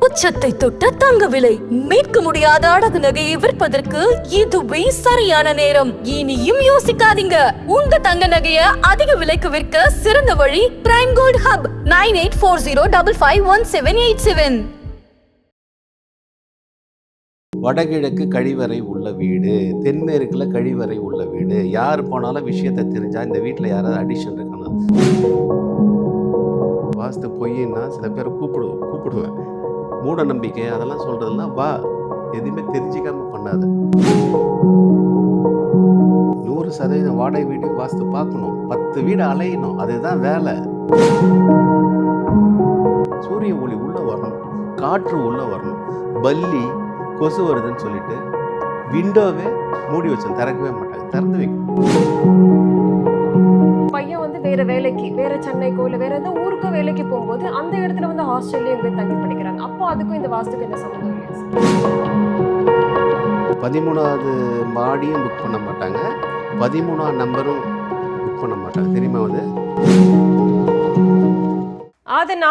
உச்சத்தை தொட்ட தங்க விலை மீட்க முடியாத அடகு நகையை விற்பதற்கு இதுவே சரியான நேரம். இனியும் யோசிக்காதீங்க. உங்க தங்க நகைய அதிக விலைக்கு விற்க சிறந்த வழி பிரைம் கோல்ட் ஹப் 9840551787. வடகிழக்கு கழிவறை உள்ள வீடு, தென்மேற்குல கழிவறை உள்ள வீடு. யார் போனாலும் விஷயத்தை தெரிஞ்சா இந்த வீட்டில் யாராவது அடிஷன் இருக்கணும். வாஸ்து பொய்னா சில பேர் கூப்பிடுவேன். மூட நம்பிக்கை அதெல்லாம் சொல்றதுலாம் வா, எதுவுமே தெரிஞ்சிக்காம பண்ணாத. 100% வாடகை வீட்டுக்கு வாஸ்து பார்க்கணும், 10 வீடு அலையணும், அதுதான் வேலை. சூரிய ஒளி உள்ள வரணும், காற்று உள்ள வரணும். பல்லி கொசு வருதுன்னு சொல்லிட்டு விண்டோவே மூடி வச்சு திறக்கவே மாட்டாங்க, திறந்து வைக்கணும். பையன் வந்து வேற வேலைக்கு வேற சென்னைக்கோ இல்லை வேற எந்த ஊருக்கோ வேலைக்கு போகும்போது அந்த இடத்துல வந்து ஹாஸ்டல்லையும் போய் தங்கி படிக்கிறாங்க. அப்போ அதுக்கும் இந்த வாஸ்துக்கு என்ன சம்மந்தம் இல்லை? 13வது மாடியும் புக் பண்ண மாட்டாங்க, 13ஆம் நம்பரும் புக் பண்ண மாட்டாங்க. தெரியுமா? வந்து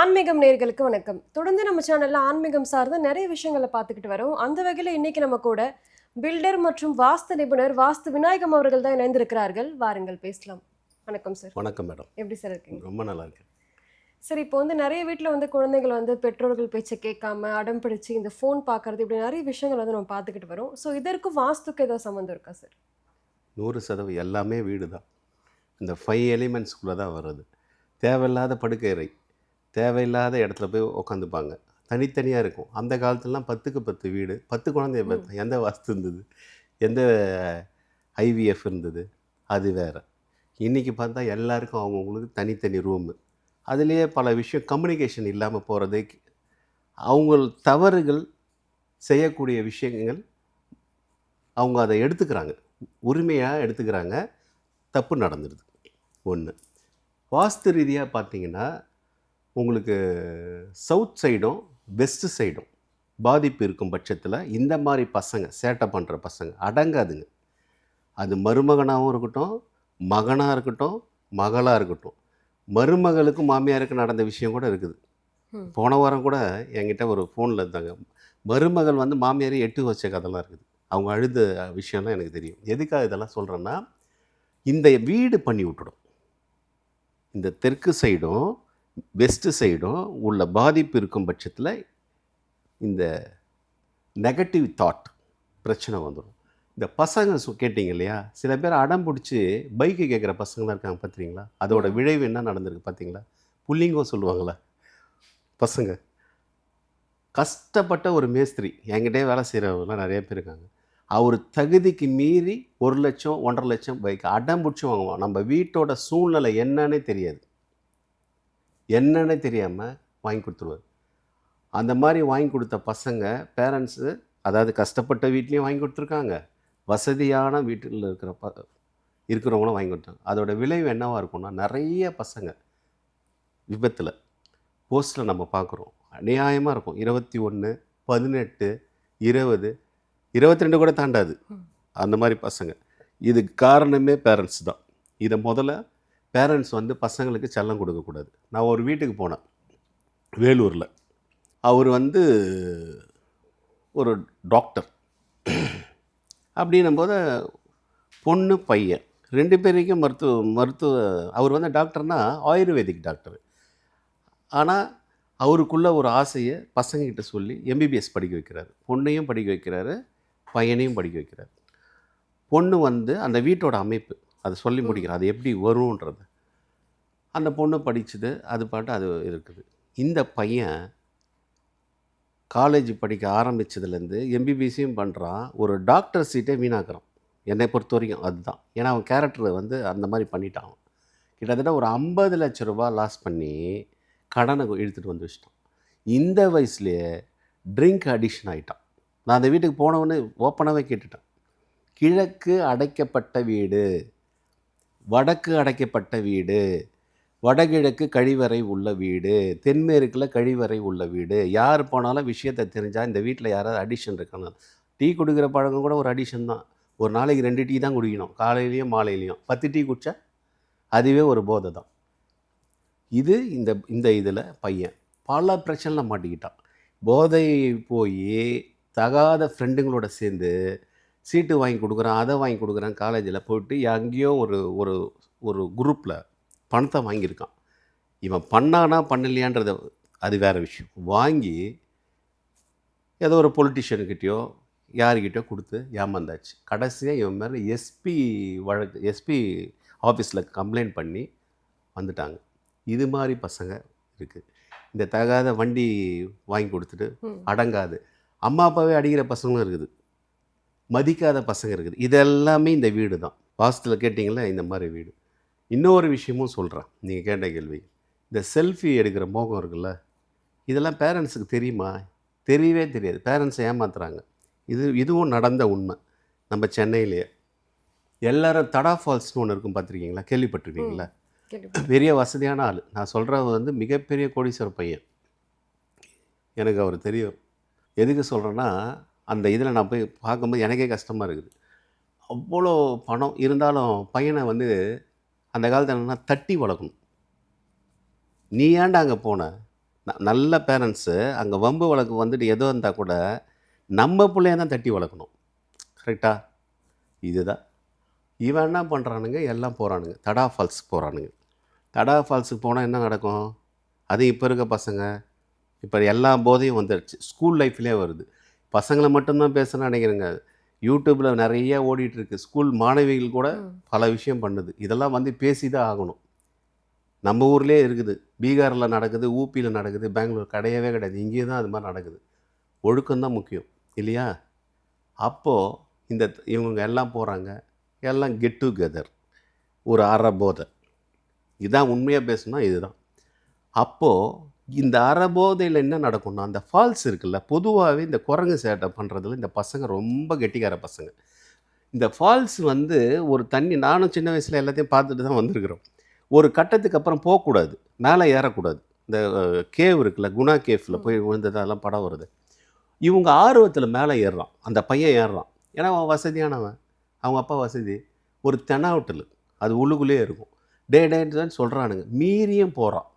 ஆன்மீகம் நேயர்களுக்கு வணக்கம். தொடர்ந்து நம்ம சேனல்ல ஆன்மீகம் சார்ந்த நிறைய விஷயங்களை பார்த்துக்கிட்டு வரோம். அந்த வகையில் இன்னைக்கு நம்ம கூட பில்டர் மற்றும் வாஸ்து நிபுணர் வாஸ்து விநாயகம் அவர்கள் தான் இணைந்திருக்கிறார்கள். வாருங்கள் பேசலாம். வணக்கம் சார். வணக்கம் மேடம். எப்படி சார் இருக்கீங்க? ரொம்ப நல்லா இருக்கேன். சார், இப்போ வந்து நிறைய வீட்டில் வந்து குழந்தைகள் வந்து பெற்றோர்கள் பேச்சை கேட்காம அடம் பிடிச்சு இந்த ஃபோன் பார்க்கறது, இப்படி நிறைய விஷயங்கள் வந்து நம்ம பார்த்துக்கிட்டு வரோம். ஸோ இதற்கு வாஸ்துக்கு ஏதோ சம்மந்தம் இருக்கா சார்? 100% எல்லாமே வீடு தான். இந்த 5 எலிமெண்ட்ஸ்குள்ளே தான் வருது. தேவையில்லாத படுக்கை அறை, தேவையில்லாத இடத்துல போய் உட்காந்துப்பாங்க, தனித்தனியாக இருக்கும். அந்த காலத்துலலாம் 10க்கு 10 வீடு, 10 குழந்தைய பார்த்தேன். எந்த வாஸ்து இருந்தது? எந்த ஐவிஎஃப் இருந்தது? அது வேறு. இன்றைக்கி பார்த்தா எல்லாருக்கும் அவங்கவுங்களுக்கு தனித்தனி ரூமு. அதுலேயே பல விஷயம் கம்யூனிகேஷன் இல்லாமல் போகிறது, அவங்க தவறுகள் செய்யக்கூடிய விஷயங்கள் அவங்க அதை எடுத்துக்கிறாங்க, உரிமையாக எடுத்துக்கிறாங்க, தப்பு நடந்துடுது. ஒன்று. வாஸ்து ரீதியாக பார்த்தீங்கன்னா உங்களுக்கு சவுத் சைடும் வெஸ்ட் சைடும் பாதிப்பு இருக்கும் பட்சத்தில் இந்த மாதிரி பசங்க, சேட்டை பண்ணுற பசங்க அடங்காதுங்க. அது மருமகனாகவும் இருக்கட்டும், மகனாக இருக்கட்டும், மகளாக இருக்கட்டும். மருமகளுக்கும் மாமியாருக்கு நடந்த விஷயம் கூட இருக்குது. போன வாரம் கூட என்கிட்ட ஒரு ஃபோனில் இருந்தாங்க. மருமகள் வந்து மாமியாரை எட்டு வச்ச கதைலாம் இருக்குது. அவங்க அழுத விஷயம்லாம் எனக்கு தெரியும். எதுக்காக இதெல்லாம் சொல்கிறேன்னா, இந்த வீடு பண்ணி விட்டுடும். இந்த தெற்கு சைடும் வெஸ்ட்டு சைடும் உள்ள பாதிப்பு இருக்கும் பட்சத்தில் இந்த நெகட்டிவ் தாட் பிரச்சனை வந்துடும். இந்த பசங்க கேட்டிங்க இல்லையா, சில பேர் அடம் பிடிச்சி பைக்கு கேட்குற பசங்களாம் இருக்காங்க பார்த்துறீங்களா? அதோட விளைவு என்ன நடந்திருக்கு பார்த்தீங்களா? புள்ளிங்கோ சொல்லுவாங்களா பசங்க. கஷ்டப்பட்ட ஒரு மேஸ்திரி, என்கிட்டே வேலை செய்கிறவங்களாம் நிறைய பேர் இருக்காங்க. அவர் தகுதிக்கு மீறி 1 லட்சம் 1.5 லட்சம் பைக் அடம் பிடிச்சி வாங்குவோம். நம்ம வீட்டோட சூழ்நிலை என்னன்னே தெரியாது, என்னன்னே தெரியாமல் வாங்கி கொடுத்துருவார். அந்த மாதிரி வாங்கி கொடுத்த பசங்க பேரண்ட்ஸு, அதாவது கஷ்டப்பட்ட வீட்லேயும் வாங்கி கொடுத்துருக்காங்க, வசதியான வீட்டில் இருக்கிறவங்களும் வாங்கி கொடுத்தாங்க. அதோட விளைவு என்னவாக இருக்கும்னா, நிறைய பசங்க விபத்தில் போஸ்ட்டில் நம்ம பார்க்குறோம். அநியாயமாக இருக்கும். 21, 18, 20, 22 கூட தாண்டாது அந்த மாதிரி பசங்க. இதுக்கு காரணமே பேரண்ட்ஸ் தான். இதை முதல்ல பேரண்ட்ஸ் வந்து பசங்களுக்கு செல்லம் கொடுக்கக்கூடாது. நான் ஒரு வீட்டுக்கு போனேன் வேலூரில். அவர் வந்து ஒரு டாக்டர். அப்படின்னும் போது பொண்ணு பையன் 2 பேருக்கும் மருத்துவ அவர் வந்து டாக்டர்னா ஆயுர்வேதிக் டாக்டர். ஆனால் அவருக்குள்ள ஒரு ஆசையை பசங்கக்கிட்ட சொல்லி எம்பிபிஎஸ் படிக்க வைக்கிறாரு. பொண்ணையும் படிக்க வைக்கிறாரு, பையனையும் படிக்க வைக்கிறார். பொண்ணு வந்து அந்த வீட்டோட அமைப்பு அதை சொல்லி முடிக்கிறார், அது எப்படி வரும்ன்றது. அந்த பொண்ணு படிச்சுது, அது பாட்டு அது இருக்குது. இந்த பையன் காலேஜ் படிக்க ஆரம்பித்ததுலேருந்து எம்பிபிஎஸ்ஸையும் பண்ணுறான், ஒரு டாக்டர் சீட்டை வீணாக்குறான். என்னை பொறுத்த வரைக்கும் அதுதான். ஏன்னா அவன் கேரக்டரை வந்து அந்த மாதிரி பண்ணிட்டான். கிட்டத்தட்ட ஒரு 50 லட்ச ரூபா லாஸ் பண்ணி கடனை இழுத்துட்டு வந்து வச்சிட்டான். இந்த வயசுலேயே ட்ரிங்க் அடிக்ஷன் ஆகிட்டான். நான் அந்த வீட்டுக்கு போனவொன்னே ஓப்பனாகவே கேட்டுட்டேன். கிழக்கு அடைக்கப்பட்ட வீடு, வடக்கு அடைக்கப்பட்ட வீடு, வடகிழக்கு கழிவறை உள்ள வீடு, தென்மேற்கில் கழிவறை உள்ள வீடு. யார் போனாலும் விஷயத்தை தெரிஞ்சால் இந்த வீட்டில் யாராவது அடிஷன் இருக்கணும். டீ குடிக்கிற பழக்கம் கூட ஒரு அடிஷன் தான். ஒரு நாளைக்கு 2 டீ தான் குடிக்கணும், காலையிலையும் மாலையிலையும். 10 டீ குடித்தா அதுவே ஒரு போதை தான். இது இந்த இதில் பையன் பல பிரச்சனையில் மாட்டிக்கிட்டான். போதை போய் தகாத ஃப்ரெண்டுங்களோட சேர்ந்து சீட்டு வாங்கி கொடுக்குறேன், அதை வாங்கி கொடுக்குறேன், காலேஜில் போயிட்டு எங்கேயோ ஒரு ஒரு ஒரு குரூப்பில் பணத்தை வாங்கியிருக்கான். இவன் பண்ணானா பண்ணலையான்றது அது வேறு விஷயம். வாங்கி ஏதோ ஒரு பொலிட்டிஷியன்கிட்டயோ யாருக்கிட்டயோ கொடுத்து ஏமாந்தாச்சு. கடைசியாக இவன் மேலே எஸ்பி ஆஃபீஸில் கம்ப்ளைண்ட் பண்ணி வந்துட்டாங்க. இது மாதிரி பசங்க இருக்குது. இந்த தகாத வண்டி வாங்கி கொடுத்துட்டு அடங்காது அம்மா அப்பாவே அடிக்கிற பசங்களும் இருக்குது, மதிக்காத பசங்க இருக்குது. இதெல்லாமே இந்த வீடு தான். வாஸ்துல கேட்டிங்களா, இந்த மாதிரி வீடு. இன்னொரு விஷயமும் சொல்கிறேன், நீங்கள் கேட்ட கேள்வி. இந்த செல்ஃபி எடுக்கிற மோகம் இருக்குல்ல, இதெல்லாம் பேரண்ட்ஸுக்கு தெரியுமா? தெரியவே தெரியாது. பேரண்ட்ஸை ஏமாத்துறாங்க. இதுவும் நடந்த உண்மை நம்ம சென்னையிலேயே. எல்லாரும் தடா ஃபால்ஸ்னு ஒன்று இருக்கும், பார்த்துருக்கீங்களா? கேள்விப்பட்டிருக்கீங்களா? பெரிய வசதியான ஆள். நான் சொல்கிறது வந்து மிகப்பெரிய கோடீஸ்வர பையன். எனக்கு அவர் தெரியும். எதுக்கு சொல்கிறேன்னா, அந்த இதில் நான் போய் பார்க்கும்போது எனக்கே கஷ்டமாக இருக்குது. அவ்வளோ பணம் இருந்தாலும் பையனை வந்து அந்த காலத்தில் என்னென்னா தட்டி வளர்க்கணும். நீ ஏன்டா அங்கே போன? நல்ல பேரண்ட்ஸு அங்கே வம்பு வழக்கு வந்துட்டு எதோ இருந்தால் கூட நம்ம பிள்ளைய தான் தட்டி வளர்க்கணும். கரெக்டாக? இதுதான். இவன் என்ன பண்ணுறானுங்க, எல்லாம் போகிறானுங்க, தடா ஃபால்ஸ் போகிறானுங்க. தடா ஃபால்ஸுக்கு போனால் என்ன நடக்கும்? அது இப்போ இருக்க பசங்க இப்போ எல்லா போதையும் வந்துடுச்சு. ஸ்கூல் லைஃப்லேயே வருது. பசங்களை மட்டும்தான் பேசுகிறேன்னு நினைக்கிறேங்க. யூடியூப்பில் நிறைய ஓடிட்டுருக்கு. ஸ்கூல் மாணவிகள் கூட பல விஷயம் பண்ணுது. இதெல்லாம் வந்து பேசி தான் ஆகணும். நம்ம ஊர்லேயே இருக்குது. பீகாரில் நடக்குது, ஊபியில் நடக்குது, பெங்களூர் கிடையவே கிடையாது. இங்கேயும் தான் அது மாதிரி நடக்குது. ஒழுக்கம்தான் முக்கியம் இல்லையா? அப்போது இவங்க எல்லாம் போகிறாங்க, எல்லாம் கெட் டுகெதர், ஒரு அறபோதை. இதான் உண்மையாக பேசணும்னா இதுதான். அப்போது இந்த அறபோதையில் என்ன நடக்கும்னா, அந்த ஃபால்ஸ் இருக்குல்ல, பொதுவாகவே இந்த குரங்கு சேட்டை பண்ணுறதுல இந்த பசங்க ரொம்ப கெட்டிக்கார பசங்க. இந்த ஃபால்ஸ் வந்து ஒரு தண்ணி, நானும் சின்ன வயசில் எல்லாத்தையும் பார்த்துட்டு தான் வந்திருக்கிறோம். ஒரு கட்டத்துக்கு அப்புறம் போகக்கூடாது, மேலே ஏறக்கூடாது. இந்த கேவ் இருக்குல்ல, குணா கேஃபில் போய் விழுந்ததெல்லாம் படம் வருது. இவங்க ஆர்வத்தில் மேலே ஏறுறான், அந்த பையன் ஏறுறான். ஏன்னா அவன் வசதியானவன், அவங்க அப்பா வசதி. ஒரு தெனாவட்டில் அது உள்ளுக்குள்ளே இருக்கும். டேன்னு தான் சொல்கிறானுங்க. மீறியும் போகிறான்.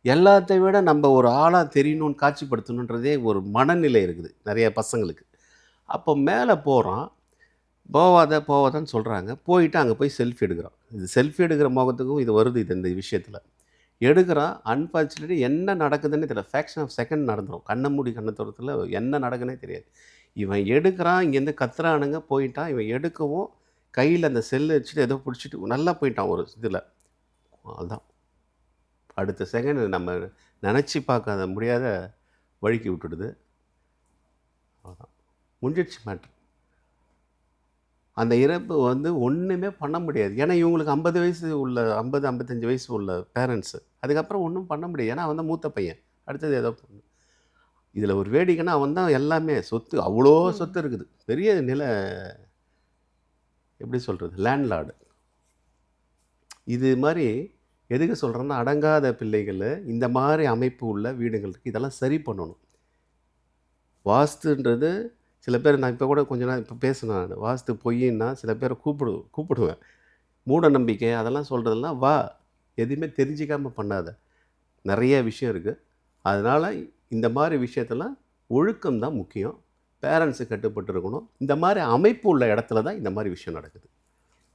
எல்லாத்தையும் விட நம்ம ஒரு ஆளாக தெரியணும்னு காட்சிப்படுத்தணுன்றதே ஒரு மனநிலை இருக்குது நிறைய பசங்களுக்கு. அப்போ மேலே போகிறான், போவாதான்னு சொல்கிறாங்க. போயிட்டு அங்கே போய் செல்ஃபி எடுக்கிறான். இது செல்ஃபி எடுக்கிற முகத்துக்கும் இது வருது. இந்த விஷயத்தில் எடுக்கிறான். அன்ஃபார்ச்சுனேட்லி என்ன நடக்குதுன்னு தெரியல. ஃப்ராக்ஷன் ஆஃப் செகண்ட் நடந்துடும். கண்ணை மூடி கண்ணத்தோரத்தில் என்ன நடக்குன்னே தெரியாது. இவன் எடுக்கிறான், இங்கேருந்து கத்துறானுங்க, போயிட்டான். இவன் எடுக்கவும் கையில் அந்த செல்லு வச்சுட்டு ஏதோ பிடிச்சிட்டு நல்லா போயிட்டான் ஒரு இதில். அதுதான் அடுத்த செகண்ட் நம்ம நினச்சி பார்க்காத முடியாத வழுக்கி விட்டுடுது. அவ்வளோதான், முடிஞ்சிடுச்சு மேட்ரு. அந்த இறப்பு வந்து ஒன்றுமே பண்ண முடியாது. ஏன்னா இவங்களுக்கு 50 வயசு உள்ள 50-55 வயசு உள்ள பேரண்ட்ஸு. அதுக்கப்புறம் ஒன்றும் பண்ண முடியாது. ஏன்னா அவன் தான் மூத்த பையன். அடுத்தது ஏதோ பண்ணு. இதில் ஒரு வேடிக்கைன்னா அவன் தான் எல்லாமே சொத்து, அவ்வளோ சொத்து இருக்குது. பெரிய எப்படி சொல்கிறது, லேண்ட்லார்டு. இது மாதிரி எதுக்கு சொல்கிறேன்னா, அடங்காத பிள்ளைகள், இந்த மாதிரி அமைப்பு உள்ள வீடுகள் இருக்குது. இதெல்லாம் சரி பண்ணணும். வாஸ்துன்றது சில பேர், நான் இப்போ கூட கொஞ்ச நாள் இப்போ பேசினேன், வாஸ்து பொய்யின்னா சில பேரை கூப்பிடுவேன். மூட நம்பிக்கை அதெல்லாம் சொல்கிறதெல்லாம் வா, எதுவுமே தெரிஞ்சிக்காமல் பண்ணாத. நிறைய விஷயம் இருக்குது. அதனால் இந்த மாதிரி விஷயத்தெல்லாம் ஒழுக்கம் தான் முக்கியம். பேரண்ட்ஸு கட்டுப்பட்டு இருக்கணும். இந்த மாதிரி அமைப்பு உள்ள இடத்துல தான் இந்த மாதிரி விஷயம் நடக்குது.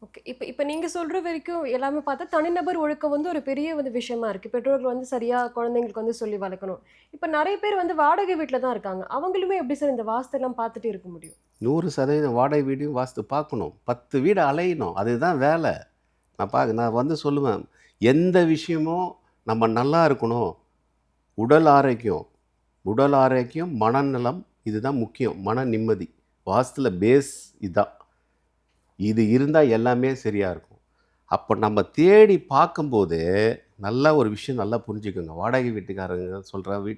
ஓகே. இப்போ நீங்கள் சொல்கிற வரைக்கும் எல்லாமே பார்த்தா தனிநபர் ஒழுக்கம் வந்து ஒரு பெரிய விஷயமா இருக்குது. பெற்றோர்கள் வந்து சரியாக குழந்தைங்களுக்கு வந்து சொல்லி வளர்க்கணும். இப்போ நிறைய பேர் வந்து வாடகை வீட்டில் தான் இருக்காங்க. அவங்களுமே எப்படி சார் இந்த வாஸ்துலாம் பார்த்துட்டு இருக்க முடியும்? 100% வாடகை வீடையும் வாஸ்து பார்க்கணும். 10 வீடு அலையணும். அதுதான் வேலை. நான் வந்து சொல்லுவேன், எந்த விஷயமும் நம்ம நல்லா இருக்கணும். உடல் ஆரோக்கியம், மனநலம், இதுதான் முக்கியம். மன நிம்மதி. வாஸ்துல பேஸ் இதுதான். இது இருந்தால் எல்லாமே சரியாக இருக்கும். அப்போ நம்ம தேடி பார்க்கும்போது நல்லா ஒரு விஷயம் நல்லா புரிஞ்சுக்கோங்க. வாடகை வீட்டுக்காரங்க சொல்கிற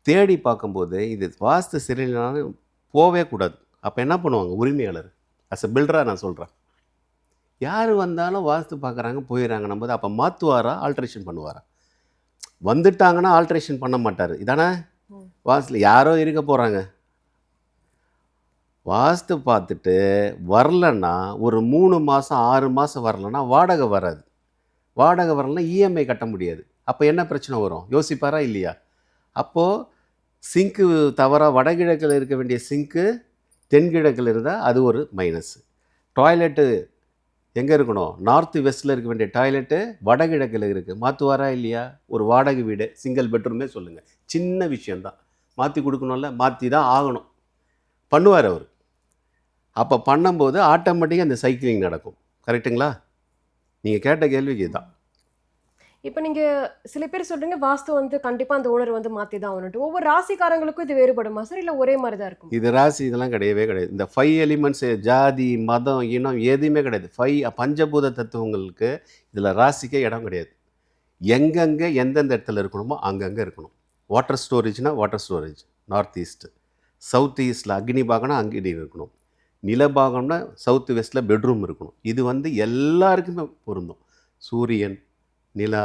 தேடி பார்க்கும்போது இது வாஸ்து சரியில்லைனாலும் போவே கூடாது. அப்போ என்ன பண்ணுவாங்க உரிமையாளர்? அஸ் அ பில்டராக நான் சொல்கிறேன், யார் வந்தாலும் வாஸ்து பார்க்குறாங்க போயிடறாங்க. நம்ம அப்போ மாற்றுவாரா, ஆல்ட்ரேஷன் பண்ணுவாரா? வந்துட்டாங்கன்னா ஆல்ட்ரேஷன் பண்ண மாட்டார். இதானே வாஸ்துல யாரோ இருக்க போகிறாங்க. வாஸ்து பார்த்துட்டு வரலன்னா ஒரு 3 மாதம் 6 மாதம் வரலன்னா வாடகை வராது. வாடகை வரலன்னா இஎம்ஐ கட்ட முடியாது. அப்போ என்ன பிரச்சனை வரும்? யோசிப்பாரா இல்லையா? அப்போது சிங்க்கு தவறாக வடகிழக்கில் இருக்க வேண்டிய சிங்க்கு தென்கிழக்கில் இருந்தால் அது ஒரு மைனஸ். டாய்லெட்டு எங்கே இருக்கணும்? நார்த்து வெஸ்ட்டில் இருக்க வேண்டிய டாய்லெட்டு வடகிழக்கில் இருக்குது. மாற்றுவாரா இல்லையா? ஒரு வாடகை வீடு சிங்கிள் பெட்ரூமே சொல்லுங்கள், சின்ன விஷயந்தான், மாற்றி கொடுக்கணும்ல, மாற்றி தான் ஆகணும். பண்ணுவார் அவர். அப்போ பண்ணும்போது ஆட்டோமேட்டிக்காக அந்த சைக்கிளிங் நடக்கும். கரெக்டுங்களா? நீங்கள் கேட்ட கேள்விக்கு இதுதான். இப்போ நீங்க சில பேர் சொல்றீங்க வாஸ்து வந்து கண்டிப்பா அந்த ஓனர் வந்து மாத்தி தான் ஆகணும்ட்டு. ஒவ்வொரு ராசிக்காரங்களுக்கும் இது வேறுபடுமா சார், இல்ல ஒரே மாதிரி தான் இருக்கும்? இது ராசி இதெல்லாம் கிடையவே கிடையாது. இந்த 5 எலிமெண்ட்ஸு ஜாதி, மதம், இனம் எதுவுமே கிடையாது. 5 பஞ்சபூத தத்துவங்களுக்கு இதில் ராசிக்கே இடம் கிடையாது. எங்கெங்கே எந்தெந்த இடத்துல இருக்கணுமோ அங்கங்கே இருக்கணும். வாட்டர் ஸ்டோரேஜ்னால் water storage north east, south ஈஸ்ட்டில் அக்னி பாகம்னா அக்னி இருக்கணும், நிலபாகம்னா சவுத் வெஸ்ட்டில் பெட்ரூம் இருக்கணும். இது வந்து எல்லாருக்குமே பொருந்தும். சூரியன், நிலா,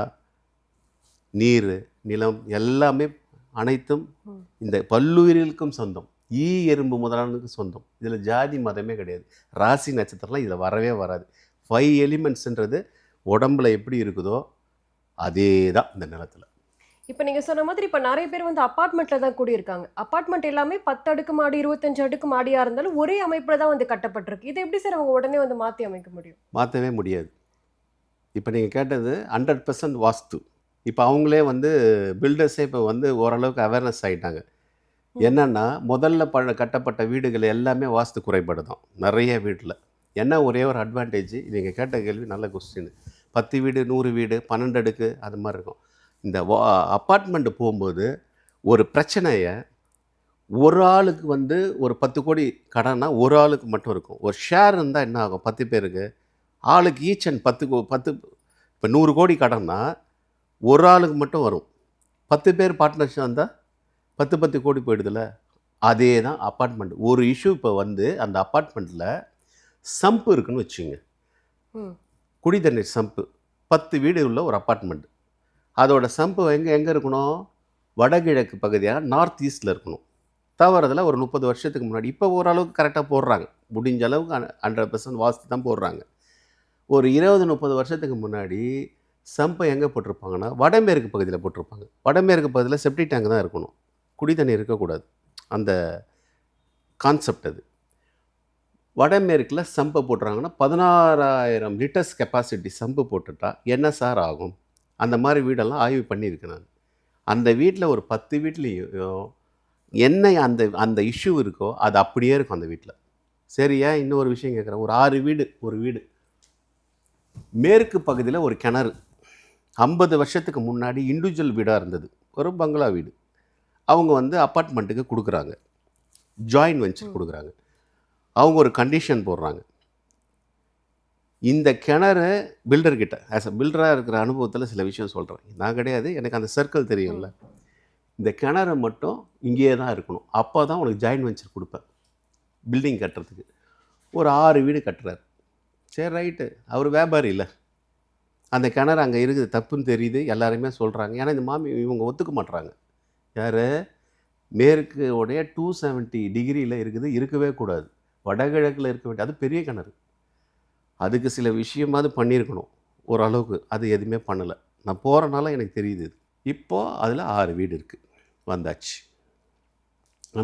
நீர், நிலம் எல்லாமே அனைத்தும் இந்த பல்லுயிர்களுக்கும் சொந்தம். ஈ எறும்பு முதலானதுக்கு சொந்தம். இதில் ஜாதி மதமே கிடையாது. ராசி நட்சத்திரம்லாம் இதில் வரவே வராது. 5 எலிமெண்ட்ஸுன்றது உடம்புல எப்படி இருக்குதோ அதே தான் இந்த நிலத்தில். இப்போ நீங்க சொன்ன மாதிரி இப்போ நிறைய பேர் வந்து அப்பார்ட்மெண்ட்ல தான் குடியிருக்காங்க. அப்பார்ட்மெண்ட் எல்லாமே 10 அடுக்கு மாடி 25 அடுக்கு மாடியா இருந்தாலும் ஒரே அமைப்புல தான் வந்து கட்டப்பட்டிருக்கு. இதை எப்படி சார் அவங்க உடனே வந்து மாத்தி அமைக்க முடியும்? மாற்றவே முடியாது. இப்போ நீங்கள் கேட்டது 100% வாஸ்து. இப்போ அவங்களே வந்து பில்டர்ஸே இப்போ வந்து ஓரளவுக்கு அவேர்னஸ் ஆகிட்டாங்க. என்னென்னா முதல்ல கட்டப்பட்ட வீடுகள் எல்லாமே வாஸ்து குறைபாடு தான் நிறைய வீட்டில். என்ன ஒரே ஒரு அட்வான்டேஜ், நீங்கள் கேட்ட கேள்வி நல்ல கொஸ்டின். 10 வீடு 100 வீடு 12 அடுக்கு அது மாதிரி இருக்கும். இந்த அப்பார்ட்மெண்ட்டு போகும்போது ஒரு பிரச்சனையை ஒரு ஆளுக்கு வந்து ஒரு 10 கோடி கடன்னா ஒரு ஆளுக்கு மட்டும் இருக்கும். ஒரு ஷேர் இருந்தால் என்ன ஆகும்? 10 பேருக்கு ஆளுக்கு ஈச் அண்ட் 10 இப்போ 100 கோடி கடன்னா ஒரு ஆளுக்கு மட்டும் வரும். 10 பேர் பார்ட்னர்ஷிப் வந்தால் 10 கோடி போயிடுதுல. அதே தான் அப்பார்ட்மெண்ட். ஒரு இஷ்யூ இப்போ வந்து அந்த அப்பார்ட்மெண்ட்டில் சம்பு இருக்குன்னு வச்சுங்க, குடி தண்ணீர் சம்பு. 10 வீடு உள்ள ஒரு அப்பார்ட்மெண்ட். அதோட சம்பு எங்கே இருக்கணும்? வடகிழக்கு பகுதியாக நார்த் ஈஸ்ட்டில் இருக்கணும். தவறுதல ஒரு 30 வருஷத்துக்கு முன்னாடி, இப்போ ஓரளவுக்கு கரெக்டாக போடுறாங்க, முடிஞ்ச அளவுக்கு 100% வாஸ்து தான் போடுறாங்க. ஒரு 20-30 வருஷத்துக்கு முன்னாடி சம்பை எங்கே போட்டிருப்பாங்கன்னா வடமேற்கு பகுதியில் போட்டிருப்பாங்க. வடமேற்கு பகுதியில் செப்டி டேங்க் தான் இருக்கணும், குடி தண்ணி இருக்கக்கூடாது. அந்த கான்செப்ட் அது. வடமேற்கில் சம்பை போட்டுறாங்கன்னா 16,000 லிட்டர்ஸ் கெப்பாசிட்டி சம்பு போட்டுட்டா என்ன சார் ஆகும்? அந்த மாதிரி வீடெல்லாம் ஆய்வு பண்ணியிருக்கேன் நான். அந்த வீட்டில் ஒரு 10 வீட்லேயும் என்ன அந்த அந்த இஷ்யூ இருக்கோ அது அப்படியே இருக்கும் அந்த வீட்டில். சரியா? இன்னொரு விஷயம் கேட்குறேன். ஒரு 6 வீடு, ஒரு வீடு மேற்கு பகுதியில் ஒரு கிணறு. 50 வருஷத்துக்கு முன்னாடி இண்டிவிஜுவல் வீடாக இருந்தது, ஒரு பங்களா வீடு. அவங்க வந்து அப்பார்ட்மெண்ட்டுக்கு கொடுக்குறாங்க, ஜாயின்ட் வெஞ்சர் கொடுக்குறாங்க. அவங்க ஒரு கண்டிஷன் போடுறாங்க, இந்த கிணறு பில்டர்கிட்ட ஆஸ் அ பில்டராக இருக்கிற அனுபவத்தில் சில விஷயம் சொல்கிறேன். நான் கிடையாது, எனக்கு அந்த சர்க்கிள் தெரியும்ல. இந்த கிணறு மட்டும் இங்கேயே தான் இருக்கணும், அப்போ தான் உனக்கு ஜாயின்ட் வெஞ்சர் கொடுப்பேன் பில்டிங் கட்டுறதுக்கு. ஒரு 6 வீடு கட்டுறாரு. சரி ரைட்டு, அவர் வியாபாரி இல்லை. அந்த கிணறு அங்கே இருக்குது, தப்புன்னு தெரியுது, எல்லாருமே சொல்கிறாங்க. ஏன்னா இந்த இவங்க ஒத்துக்க மாட்டுறாங்க. யார்? மேற்கு உடைய 270 டிகிரியில் இருக்குது, இருக்கவே கூடாது. வடகிழக்கில் இருக்க வேண்டிய அது பெரிய கிணறு, அதுக்கு சில விஷயமாவது பண்ணியிருக்கணும் ஓரளவுக்கு. அது எதுவுமே பண்ணலை. நான் போகிறனால எனக்கு தெரியுது. இப்போது அதில் 6 வீடு இருக்குது, வந்தாச்சு.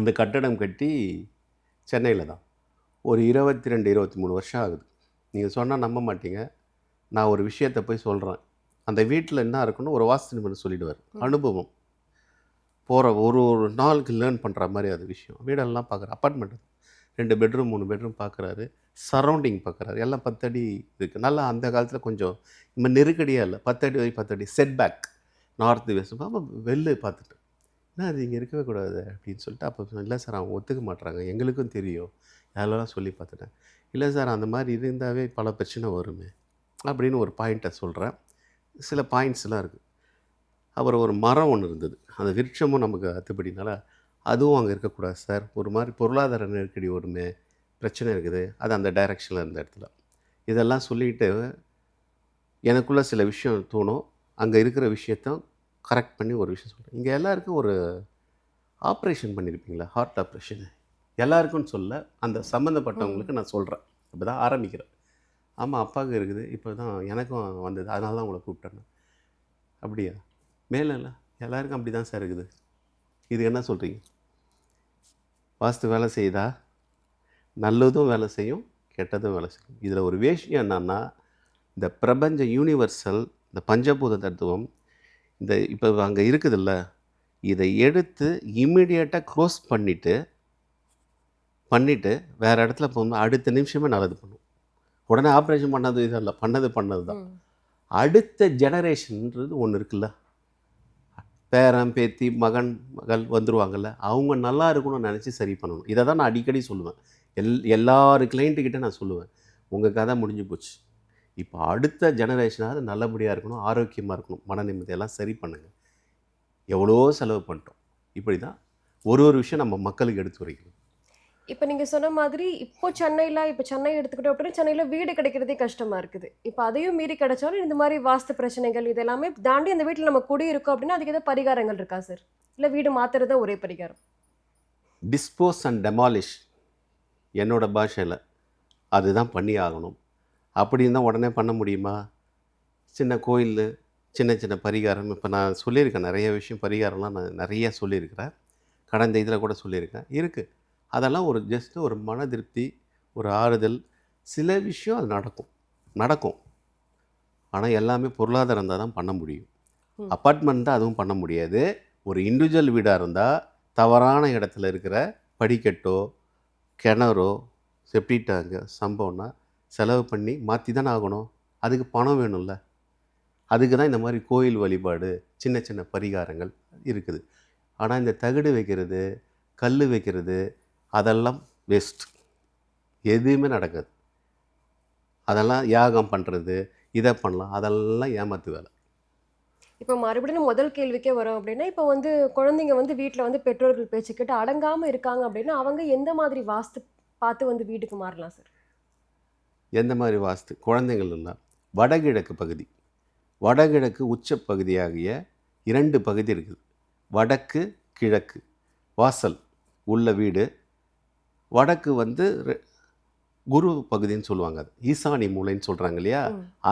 அந்த கட்டடம் கட்டி சென்னையில் தான் ஒரு 22-23 வருஷம் ஆகுது. நீங்கள் சொன்னால் நம்ப மாட்டீங்க. நான் ஒரு விஷயத்தை போய் சொல்கிறேன், அந்த வீட்டில் என்ன இருக்குன்னு ஒரு வாஸ்து நிபுணர் சொல்லிடுவார். அனுபவம் போகிற ஒரு ஒரு நாளுக்கு லேர்ன் பண்ணுற மாதிரி அது விஷயம். வீடெல்லாம் பார்க்குற அப்பார்ட்மெண்ட் 2 பெட்ரூம் 3 பெட்ரூம் பார்க்குறாரு, சரௌண்டிங் பார்க்குறாரு, எல்லாம் 10 அடி இருக்குது. நல்லா அந்த காலத்தில் கொஞ்சம் நம்ம நெருக்கடியாக இல்லை, 10 அடி 10 அடி செட் பேக் நார்த்து வெஸ்ட். அப்போ வெளில பார்த்துட்டு என்ன அது இங்கே இருக்கவே கூடாது அப்படின்னு சொல்லிட்டு, அப்போ இல்லை சார் அவங்க ஒத்துக்க மாட்டுறாங்க, எங்களுக்கும் தெரியும், யாரெல்லாம் சொல்லி பார்த்துட்டேன். இல்லை சார் அந்த மாதிரி இருந்தாவே பல பிரச்சனை வருமே அப்படின்னு ஒரு பாயிண்ட்டை சொல்கிறேன். சில பாயிண்ட்ஸ்லாம் இருக்குது. அப்புறம் ஒரு மரம் ஒன்று இருந்தது, அந்த விருட்சமும் நமக்கு அத்துப்படினால அதுவும் அங்கே இருக்கக்கூடாது சார், ஒரு மாதிரி பொருளாதார நெருக்கடி வருமே, பிரச்சனை இருக்குது, அது அந்த டைரெக்ஷனில் இருந்த இடத்துல. இதெல்லாம் சொல்லிவிட்டு எனக்குள்ளே சில விஷயம் தோணும். அங்கே இருக்கிற விஷயத்த கரெக்ட் பண்ணி ஒரு விஷயம் சொல்கிறேன். இங்கே எல்லாருக்கும் ஒரு ஆப்ரேஷன் பண்ணியிருப்பீங்களா, ஹார்ட் ஆப்ரேஷன். எல்லாருக்கும்னு சொல்ல, அந்த சம்மந்தப்பட்டவங்களுக்கு நான் சொல்கிறேன். அப்போ தான் ஆரம்பிக்கிறேன். ஆமாம் அப்பாவுக்கு இருக்குது, இப்போ தான் எனக்கும் வந்தது, அதனால தான் உங்களை கூப்பிட்டேன். அப்படியா? மேலே இல்லை, எல்லாருக்கும் அப்படி தான் சார் இருக்குது. இது என்ன சொல்கிறீங்க? வாஸ்து வேலை செய்யுதா? நல்லதும் வேலை செய்யும், கெட்டதும் வேலை செய்யும். இதில் ஒரு விஷயம் என்னன்னா, இந்த பிரபஞ்ச யூனிவர்சல், இந்த பஞ்சபூத தத்துவம், இந்த இப்போ அங்கே இருக்குதுல்ல, இதை எடுத்து இம்மிடியேட்டாக க்ளோஸ் பண்ணிவிட்டு வேறு இடத்துல போகும்போது அடுத்த நிமிஷமே நல்லது பண்ணும். உடனே ஆப்ரேஷன் பண்ணது இதெல்லாம் பண்ணது தான். அடுத்த ஜெனரேஷன்ன்றது ஒன்று இருக்குல்ல, பேரன் பேத்தி மகன் மகள் வந்துடுவாங்கள்ல, அவங்க நல்லா இருக்கணும்னு நினச்சி சரி பண்ணணும். இதை தான் நான் அடிக்கடி சொல்லுவேன். எல்லார் கிளைண்ட்டுக்கிட்ட நான் சொல்லுவேன், உங்கள் கதை முடிஞ்சு போச்சு, இப்போ அடுத்த ஜெனரேஷனாவது நல்லபடியாக இருக்கணும், ஆரோக்கியமாக இருக்கணும், மன நிம்மதியெல்லாம் சரி பண்ணுங்கள். எவ்வளோ செலவு பண்ணிட்டோம். இப்படி தான் ஒரு விஷயம் நம்ம மக்களுக்கு எடுத்து வைக்கணும். இப்போ நீங்கள் சொன்ன மாதிரி இப்போ சென்னை எடுத்துக்கிட்டோம் அப்படின்னா சென்னையில் வீடு கிடைக்கிறதே கஷ்டமாக இருக்குது. இப்போ அதையும் மீறி கிடைச்சாலும் இந்த மாதிரி வாஸ்து பிரச்சனைகள் இது எல்லாமே தாண்டி அந்த வீட்டில் நம்ம குடியிருக்கோம் அப்படின்னா அதுக்கு ஏதாவது பரிகாரங்கள் இருக்கா சார்? இல்லை வீடு மாற்றுறது தான் ஒரே பரிகாரம்? டிஸ்போஸ் அண்ட் டெமாலிஷ் என்னோட பாஷையில் அதுதான் பண்ணி ஆகணும். அப்படின்னு தான் உடனே பண்ண முடியுமா? சின்ன கோயில், சின்ன சின்ன பரிகாரம், இப்போ நான் சொல்லியிருக்கேன் நிறைய விஷயம், பரிகாரம்லாம் நான் நிறைய சொல்லியிருக்கிறேன், கடந்த இதில் கூட சொல்லியிருக்கேன், இருக்குது. அதெல்லாம் ஒரு ஜஸ்ட்டு ஒரு மன திருப்தி, ஒரு ஆறுதல். சில விஷயம் அது நடக்கும். ஆனால் எல்லாமே பொருளாதாரம் இருந்தால் தான் பண்ண முடியும். அப்பார்ட்மெண்ட் தான் அதுவும் பண்ண முடியாது. ஒரு இண்டிவிஜுவல் வீடாக இருந்தால் தவறான இடத்துல இருக்கிற படிக்கட்டோ கிணறோ செப்டி டேங்கு சம்பவம்னா செலவு பண்ணி மாற்றி தானே ஆகணும். அதுக்கு பணம் வேணும்ல. அதுக்கு தான் இந்த மாதிரி கோயில் வழிபாடு, சின்ன சின்ன பரிகாரங்கள் இருக்குது. ஆனால் இந்த தகடு வைக்கிறது, கல் வைக்கிறது, அதெல்லாம் வேஸ்ட். எதுவுமே நடக்காது. அதெல்லாம் யாகம் பண்ணுறது, இதை பண்ணலாம், அதெல்லாம் ஏமாத்து வேலை. இப்போ மறுபடியும் முதல் கேள்விக்கே வரோம் அப்படின்னா, இப்போ வந்து குழந்தைங்க வந்து வீட்டில் வந்து பெற்றோர்கள் பேச்சு கேட்டு அடங்காமல் இருக்காங்க அப்படின்னா அவங்க எந்த மாதிரி வாஸ்து பார்த்து வந்து வீட்டுக்கு மாறலாம் சார்? எந்த மாதிரி வாஸ்து? குழந்தைகள் எல்லாம் வடகிழக்கு பகுதி, வடகிழக்கு உச்ச பகுதியாகிய 2 பகுதி இருக்குது. வடக்கு கிழக்கு வாசல் உள்ள வீடு. வடக்கு வந்து குரு பகுதின்னு சொல்லுவாங்க, அது ஈசானி மூலைன்னு சொல்கிறாங்க இல்லையா?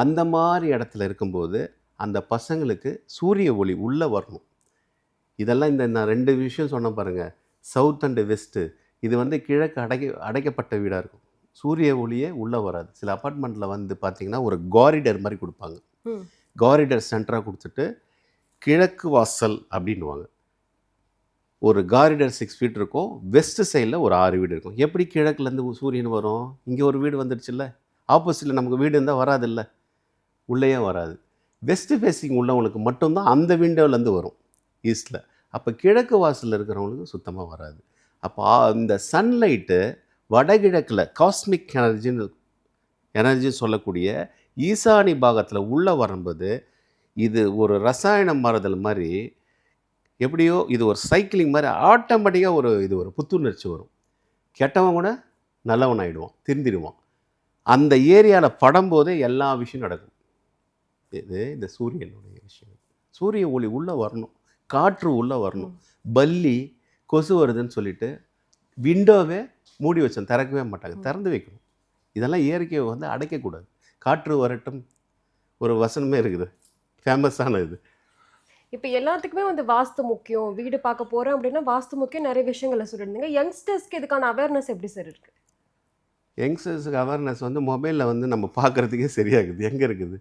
அந்த மாதிரி இடத்துல இருக்கும்போது அந்த பசங்களுக்கு சூரிய ஒளி உள்ளே வரணும். இதெல்லாம் இந்த நான் 2 விஷயம் சொன்னேன் பாருங்கள், சவுத் அண்டு வெஸ்ட்டு. இது வந்து கிழக்கு அடைக்கப்பட்ட வீடாக இருக்கும், சூரிய ஒளியே உள்ளே வராது. சில அப்பார்ட்மெண்ட்டில் வந்து பார்த்திங்கன்னா ஒரு காரிடர் மாதிரி கொடுப்பாங்க. காரிடர் சென்டராக கொடுத்துட்டு கிழக்கு வாசல் அப்படின்வாங்க. ஒரு காரிடர் 6 ஃபீட் இருக்கும், வெஸ்ட் சைடில் ஒரு 6 வீடு இருக்கும். எப்படி கிழக்குலேருந்து சூரியன் வரும்? இங்கே ஒரு வீடு வந்துடுச்சுல்ல, ஆப்போசிட்டில் நமக்கு வீடு இருந்தால் வராதில்ல, உள்ளேயே வராது. வெஸ்ட் ஃபேஸிங் உள்ளவங்களுக்கு மட்டும்தான் அந்த விண்டோலேருந்து வரும் ஈஸ்டில். அப்போ கிழக்கு வாசலில் இருக்கிறவங்களுக்கு சுத்தமாக வராது. அப்போ இந்த சன்லைட்டு வடகிழக்கில் காஸ்மிக் எனர்ஜின்னு சொல்லக்கூடிய ஈசானி பாகத்தில் உள்ளே வரும்போது இது ஒரு ரசாயனம் மாறுதல் மாதிரி, எப்படியோ இது ஒரு சைக்கிளிங் மாதிரி ஆட்டோமேட்டிக்காக இது ஒரு புத்துணர்ச்சி வரும். கெட்டவன் கூட நல்லவன் ஆகிடுவான், திருந்திடுவான். அந்த ஏரியாவில் படும்போதே எல்லா விஷயம் நடக்கும். இது இந்த சூரியனுடைய விஷயம். சூரிய ஒளி உள்ளே வரணும், காற்று உள்ளே வரணும். பல்லி கொசு வருதுன்னு சொல்லிட்டு விண்டோவே மூடி வச்சோம், திறக்கவே மாட்டாங்க, திறந்து வைக்கணும். இதெல்லாம் இயற்கையை வந்து அடைக்கக்கூடாது. காற்று வரட்டும் ஒரு வசனமே இருக்குது, ஃபேமஸான இது. இப்போ எல்லாத்துக்குமே வந்து வாஸ்து முக்கியம், வீடு பார்க்க போகிறோம் அப்படின்னா வாஸ்து முக்கியம், நிறைய விஷயங்களை சொல்லியிருந்தீங்க. யங்ஸ்டர்ஸ்க்கு இதுக்கான அவேர்னஸ் எப்படி சார் இருக்குது? யங்ஸ்டர்ஸுக்கு அவேர்னஸ் வந்து மொபைலில் வந்து நம்ம பார்க்குறதுக்கே சரியாகுது, எங்கே இருக்குது.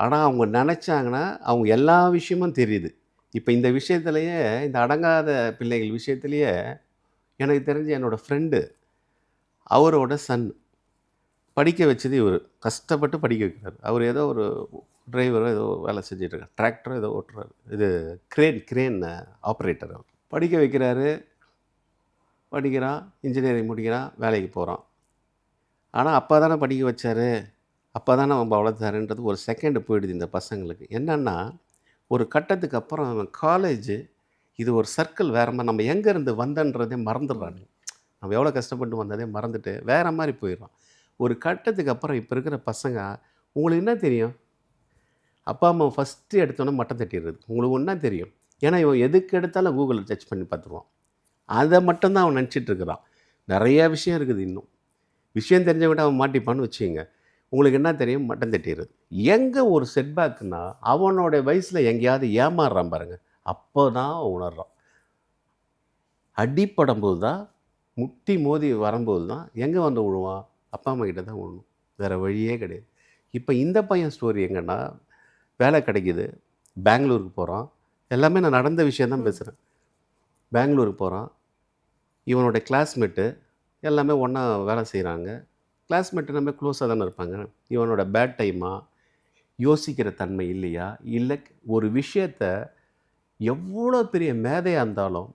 ஆனால் அவங்க நினச்சாங்கன்னா அவங்க எல்லா விஷயமும் தெரியுது. இப்போ இந்த விஷயத்துலையே, இந்த அடங்காத பிள்ளைகள் விஷயத்துலையே எனக்கு தெரிஞ்ச என்னோடய ஃப்ரெண்டு, அவரோட சன் படிக்க வச்சது இவர் கஷ்டப்பட்டு படிக்க வைக்கிறார். அவர் ஏதோ ஒரு டிரைவரோ ஏதோ வேலை செஞ்சிட்ருக்கார், டிராக்டரோ ஏதோ ஓட்டுறாரு, இது கிரேன் ஆப்ரேட்டர். அவர் படிக்க வைக்கிறாரு, படிக்கிறான், இன்ஜினியரிங் முடிக்கிறான், வேலைக்கு போகிறான். ஆனால் அப்பா தானே படிக்க வச்சார், அப்பா தானே நம்ம வளர்த்தாருன்றது ஒரு செகண்டு போயிடுது இந்த பசங்களுக்கு. என்னென்னா ஒரு கட்டத்துக்கு அப்புறம் காலேஜு இது ஒரு சர்க்கிள் வேறு மாதிரி, நம்ம எங்கேருந்து வந்தன்றதே மறந்துடுறாங்க. நம்ம எவ்வளோ கஷ்டப்பட்டு வந்ததே மறந்துட்டு வேறு மாதிரி போயிடுறோம். ஒரு கட்டத்துக்கு அப்புறம் இப்போ இருக்கிற பசங்க, உங்களுக்கு என்ன தெரியும்? அப்பா அம்மா ஃபஸ்ட்டு எடுத்தோன்னே மட்டம் தட்டிடுறது. உங்களுக்கு ஒன்றா தெரியும், ஏன்னா இவன் எதுக்கு எடுத்தாலும் கூகுளில் சர்ச் பண்ணி பார்த்துருவான். அதை மட்டும்தான் அவன் நினச்சிட்ருக்கிறான். நிறையா விஷயம் இருக்குது இன்னும். விஷயம் தெரிஞ்சவங்கிட்ட அவன் மாட்டிப்பான்னு வச்சுங்க, உங்களுக்கு என்ன தெரியும்? மட்டம் தட்டிடுறது. எங்கே ஒரு செட்பேக்குன்னா அவனோட வயசில் எங்கேயாவது ஏமாறுறான் பாருங்கள், அப்போ தான் உணர்றான். அடிப்படும் போது தான், முட்டி மோதி வரும்போது தான் எங்கே வந்து விழுவான்? அப்பா அம்மா கிட்ட தான் விழணும். வேறு வழியே கிடையாது. இப்போ இந்த பையன் ஸ்டோரி எங்கன்னா, வேலை கிடைக்குது, பெங்களூருக்கு போகிறான். எல்லாமே நான் நடந்த விஷயம் தான் பேசுகிறேன். பெங்களூருக்கு போகிறான். இவனோட கிளாஸ்மேட்டு எல்லாமே ஒன்றா வேலை செய்கிறாங்க. கிளாஸ்மேட்டு எல்லாமே க்ளோஸாக தானே இருப்பாங்க. இவனோட பேட் டைமா, யோசிக்கிற தன்மை இல்லையா, இல்லை ஒரு விஷயத்த எவ்வளோ பெரிய மேதையாக இருந்தாலும்,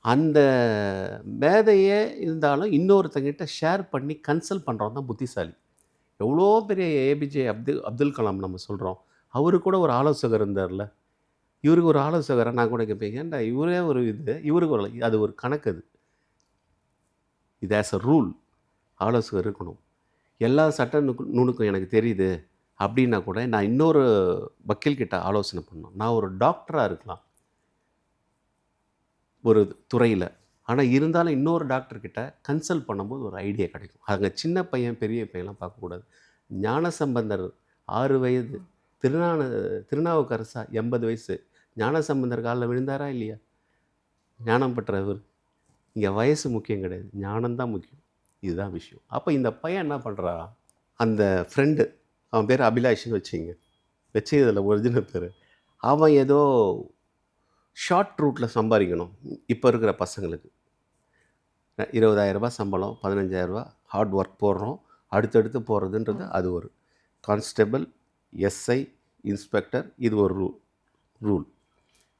அந்த மேதையே இருந்தாலும் இன்னொருத்தங்கிட்ட ஷேர் பண்ணி கன்சல்ட் பண்ணுறவன் தான் புத்திசாலி. எவ்வளோ பெரிய ஏபிஜே அப்துல் கலாம் நம்ம சொல்கிறோம். அவரு கூட ஒரு ஆலோசகர் இருந்தார்ல. இவருக்கு ஒரு ஆலோசகரை நான் கூட கேட்பேன், ஏன்டா இவரே ஒரு இது, இவருக்கு ஒரு அது ஒரு கணக்கு அது. இது ஆஸ் அ ரூல் ஆலோசகர் இருக்கணும். எல்லா சட்ட நுணுக்கம் எனக்கு தெரியுது அப்படின்னா கூட நான் இன்னொரு வக்கீல் கிட்ட ஆலோசனை பண்ணணும். நான் ஒரு டாக்டராக இருக்கலாம் ஒரு துறையில், ஆனால் இருந்தாலும் இன்னொரு டாக்டர்கிட்ட கன்சல்ட் பண்ணும்போது ஒரு ஐடியா கிடைக்கும். அங்கே சின்ன பையன் பெரிய பையன்லாம் பார்க்கக்கூடாது. ஞானசம்பந்தர் 6 வயது, திருநாவுக்கரசா 80 வயசு. ஞானசம்பந்தர் காலில் விழுந்தாரா இல்லையா? ஞானம் பெற்றவர். இங்கே வயசு முக்கியம் கிடையாது, ஞானம்தான் முக்கியம். இதுதான் விஷயம். அப்போ இந்த பையன் என்ன பண்ணுறான், அந்த ஃப்ரெண்டு, அவன் பேர் அபிலாஷ்னு வச்சுங்க, வச்சதில் ஒரிஜினல் பேர். அவன் ஏதோ ஷார்ட் ரூட்டில் சம்பாதிக்கணும் இப்போ இருக்கிற பசங்களுக்கு. 20,000 ரூபாய் சம்பளம், 15,000 ரூபாய் ஹார்ட் ஒர்க் போடுறோம், அடுத்தடுத்து போகிறதுன்றது அது ஒரு கான்ஸ்டபிள், எஸ்ஐ, இன்ஸ்பெக்டர், இது ஒரு ரூல்.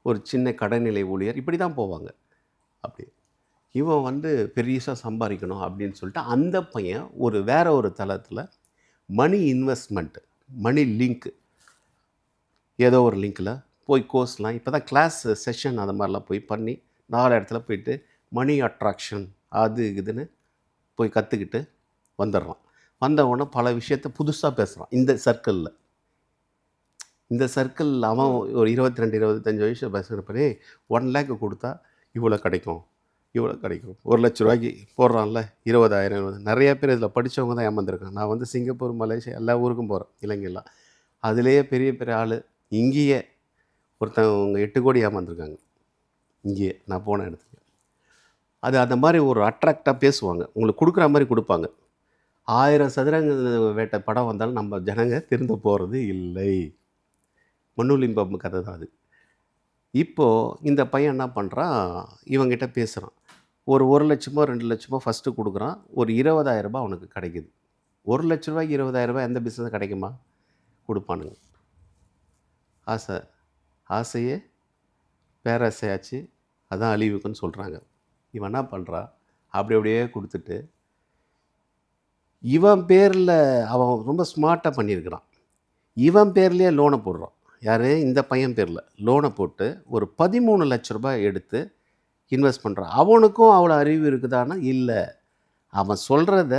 ஒரு சின்ன கடைநிலை ஊழியர், இப்படி தான் போவாங்க. அப்படி இவன் வந்து பெரியசாக சம்பாதிக்கணும் அப்படின்னு சொல்லிட்டு அந்த பையன் வேற ஒரு தளத்தில் மணி இன்வெஸ்ட்மெண்ட்டு, மணி லிங்க்கு, ஏதோ ஒரு லிங்க்கில் போய் கோர்ஸ்லாம் இப்போ தான் கிளாஸ் செஷன் அது மாதிரிலாம் போய் பண்ணி 4 இடத்துல போயிட்டு மணி அட்ராக்ஷன் அது இதுன்னு போய் கற்றுக்கிட்டு வந்துடுறான். வந்தவொடனே பல விஷயத்த புதுசாக பேசுகிறான் இந்த சர்க்கிளில். இந்த சர்க்கிள் அவன் ஒரு 22-25 வயசு பேசுகிறப்பே 1 லேக் கொடுத்தா இவ்வளோ கிடைக்கும், இவ்வளோ கிடைக்கும். 1 லட்ச ரூபாய்க்கு போடுறான்ல, 20,000. நிறையா பேர் இதில் படித்தவங்க தான் ஏமாந்துருக்காங்க. நான் வந்து சிங்கப்பூர், மலேசியா எல்லா ஊருக்கும் போகிறேன், இலங்கையெல்லாம். அதுலேயே பெரிய பெரிய ஆள் இங்கேயே ஒருத்தவங்க 8 கோடி ஏமாந்துருக்காங்க இங்கேயே, நான் போன இடத்துல. அது அந்த மாதிரி ஒரு அட்ராக்டாக பேசுவாங்க, உங்களுக்கு கொடுக்குற மாதிரி கொடுப்பாங்க. 1000 சதுரங்க வேட்டை படம் வந்தாலும் நம்ம ஜனங்க திருந்த போகிறது இல்லை. மண்ணுலிம்பம் கதை தான் அது. இப்போது இந்த பையன் என்ன பண்ணுறான், இவங்கிட்ட பேசுகிறான். ஒரு 1 லட்சமோ 2 லட்சமோ ஃபஸ்ட்டு கொடுக்குறான். ஒரு 20,000 ரூபாய் அவனுக்கு கிடைக்குது. 1 லட்ச ரூபாய்க்கு 20,000 ரூபாய் எந்த பிஸ்னஸ் கிடைக்குமா? கொடுப்பானுங்க. ஆசையே பேராசையாச்சு, அதான் அழிவுக்குன்னு சொல்கிறாங்க. இவன் என்ன பண்ணுறான், அப்படியே கொடுத்துட்டு இவன் பேரில் அவன் ரொம்ப ஸ்மார்ட்டாக பண்ணியிருக்கிறான். இவன் பேர்லேயே லோனை போடுறான். யார்? இந்த பையன் பேரில் லோனை போட்டு ஒரு 13 லட்ச ரூபாய் எடுத்து இன்வெஸ்ட் பண்ணுறான். அவனுக்கும் அவ்வளோ அறிவு இருக்குதானா? இல்லை. அவன் சொல்கிறத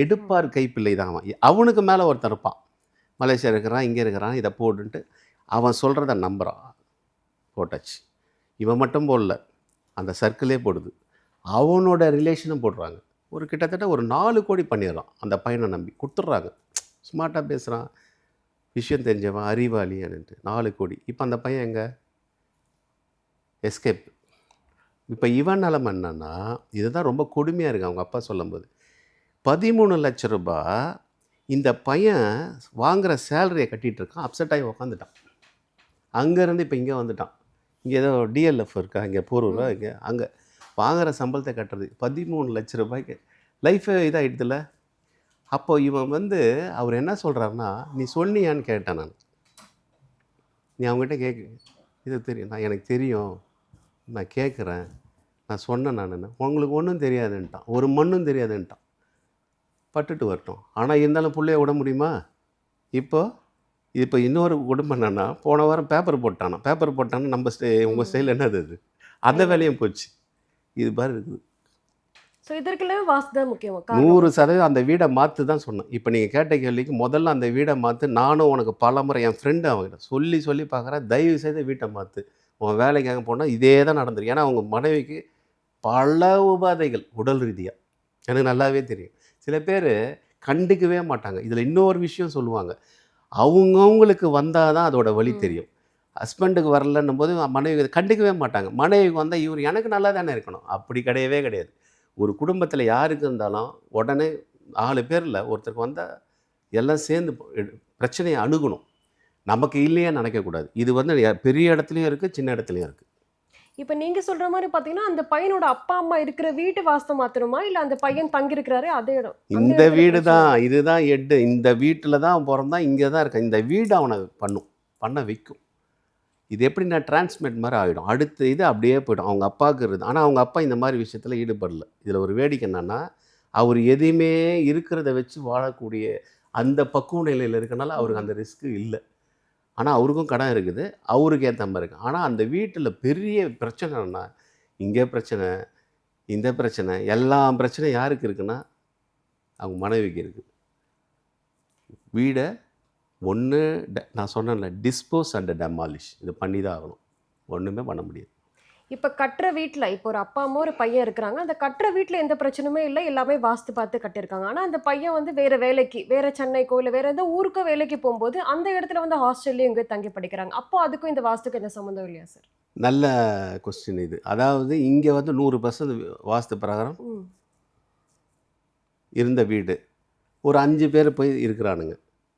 எடுப்பார் கைப்பிள்ளை தான் அவன். அவனுக்கு மேலே ஒருத்தன் இருப்பான், மலேசியா இருக்கிறான், இங்கே இருக்கிறான், இதை போடுன்ட்டு அவன் சொல்கிறத நம்புகிறான். போட்டாச்சு. இவன் மட்டும் போடல, அந்த சர்க்கிளே போடுது. அவனோட ரிலேஷனும் போடுறாங்க. ஒரு கிட்டத்தட்ட ஒரு 4 கோடி பண்ணிடுறான் அந்த பையனை நம்பி. கொடுத்துட்றாங்க. ஸ்மார்ட்டாக பேசுகிறான், விஷயம் தெரிஞ்சவன், அறிவாளியான்ட்டு 4 கோடி. இப்போ அந்த பையன் எங்கே? எஸ்கேப். இப்போ இவன் நிலமை என்னன்னா, இதுதான் ரொம்ப கொடுமையாக இருக்குது அவங்க அப்பா சொல்லும்போது. 13 லட்ச ரூபாய் இந்த பையன் வாங்குகிற சேலரியை கட்டிகிட்டு இருக்கான். அப்செட் ஆகி உக்காந்துட்டான். அங்கேருந்து இப்போ இங்கே வந்துட்டான். இங்கே ஏதோ டிஎல்எஃப் இருக்கா, இங்கே போரூரா, இங்கே அங்கே வாங்குகிற சம்பளத்தை கட்டுறது 13 லட்ச ரூபாய்க்கு லைஃபே இதாகிடுதுல. அப்போ இவன் வந்து அவர் என்ன சொல்கிறாருன்னா, நீ சொன்னியான்னு கேட்டேன் நான். நீ அவங்ககிட்ட இது தெரியும், எனக்கு தெரியும், நான் கேட்குறேன், நான் சொன்னேன், நான் உங்களுக்கு ஒன்றும் தெரியாதுன்ட்டான், ஒரு மண்ணும் தெரியாதுன்ட்டான். பட்டுட்டு வரட்டும். ஆனால் இருந்தாலும் பிள்ளைய விட முடியுமா? இப்போ இன்னொரு குடும்பம் என்னென்னா, போன வாரம் பேப்பர் போட்டானா நம்ம உங்கள் ஸ்டைல் என்னது அது, அந்த வேலையும் போச்சு. இது மாதிரி இருக்குது. ஸோ இதற்குள்ளே வாஸ்து தான் முக்கியம். 100% அந்த வீடை மாற்று தான் சொன்னேன். இப்போ நீங்கள் கேட்ட கேள்விக்கு முதல்ல அந்த வீடை மாற்று. நானும் உனக்கு பல முறை என் ஃப்ரெண்டு அவங்ககிட்ட சொல்லி பார்க்குறேன், தயவு செய்து வீட்டை மாற்று. உன் வேலைக்காக போனால் இதே தான் நடந்துருக்கு. ஏன்னா அவங்க மனைவிக்கு பல உபாதைகள் உடல் ரீதியாக எனக்கு நல்லாவே தெரியும். சில பேர் கண்டுக்கவே மாட்டாங்க. இதில் இன்னொரு விஷயம் சொல்லுவாங்க, அவங்கவுங்களுக்கு வந்தால் தான் அதோட வழி தெரியும். ஹஸ்பண்டுக்கு வரலன்னும் போது மனைவி கண்டுக்கவே மாட்டாங்க. மனைவிக்கு வந்தால் இவர் எனக்கு நல்லா தானே இருக்கணும். அப்படி கிடையவே கிடையாது. ஒரு குடும்பத்தில் யாருக்கு இருந்தாலும் உடனே 4 பேரில் ஒருத்தருக்கு வந்தால் எல்லாம் சேர்ந்து பிரச்சனையை அணுகணும். நமக்கு இல்லையே நினைக்கக்கூடாது. இது வந்து பெரிய இடத்துலையும் இருக்குது, சின்ன இடத்துலையும் இருக்குது. இப்போ நீங்க சொல்ற மாதிரி பாத்தீங்கன்னா அந்த பையனோட அப்பா அம்மா இருக்கிற வீட்டு வாஸ்து மாத்தணுமா இல்ல அந்த பையன் தங்கி இருக்கிறாரு அதே இடம் இந்த வீடு தான், இதுதான் ஹெட்டு. இந்த வீட்டில் தான் பிறந்தான், இங்கே தான் இருக்கான். இந்த வீடு அவனை பண்ண வைக்கும். இது எப்படி நான் டிரான்ஸ்மிட் மாதிரி ஆகிடும். அடுத்த இது அப்படியே போய்டும். அவங்க அப்பாவுக்கு இருக்குது. ஆனால் அவங்க அப்பா இந்த மாதிரி விஷயத்தில் ஈடுபடல. இதில் ஒரு வேடிக்கை என்னென்னா, அவர் எதையுமே இருக்கிறத வச்சு வாழக்கூடிய அந்த பக்குவ நிலையில் இருக்கனால அவருக்கு அந்த ரிஸ்க்கு இல்லை. ஆனால் அவருக்கும் கடன் இருக்குது, அவருக்கு ஏற்ற மாதிரி இருக்குது. ஆனால் அந்த வீட்டில் பெரிய பிரச்சனைன்னா, இங்கே பிரச்சனை, இந்த பிரச்சனை, எல்லா பிரச்சனையும் யாருக்கு இருக்குன்னா அவங்க மனைவிக்கு இருக்குது. வீடை ஒன்று நான் சொன்னேன்ல, டிஸ்போஸ் அண்ட் டெமாலிஷ், இது பண்ணி தான் ஆகணும். ஒன்றுமே பண்ண முடியாது. இப்போ கட்டுற வீட்டில் இப்போ ஒரு அப்பா அம்மா ஒரு பையன் இருக்கிறாங்க. அந்த கட்டுற வீட்டில் எந்த பிரச்சனையுமே இல்லை, எல்லாமே வாஸ்து பார்த்து கட்டியிருக்காங்க. ஆனால் அந்த பையன் வந்து வேறு வேலைக்கு வேறு சென்னைக்கோ இல்லை வேறு எந்த ஊருக்கோ வேலைக்கு போகும்போது அந்த இடத்துல வந்து ஹாஸ்டல்லையும் இங்கே தங்கி படிக்கிறாங்க. அப்போ அதுக்கும் இந்த வாஸ்துக்கும் எந்த சம்மந்தம் இல்லையா சார்? நல்ல கொஸ்டின் இது. அதாவது இங்கே வந்து 100% வாஸ்து பிரகாரம் இருந்த வீடு ஒரு 5 பேர் போய் இருக்கிறானுங்க.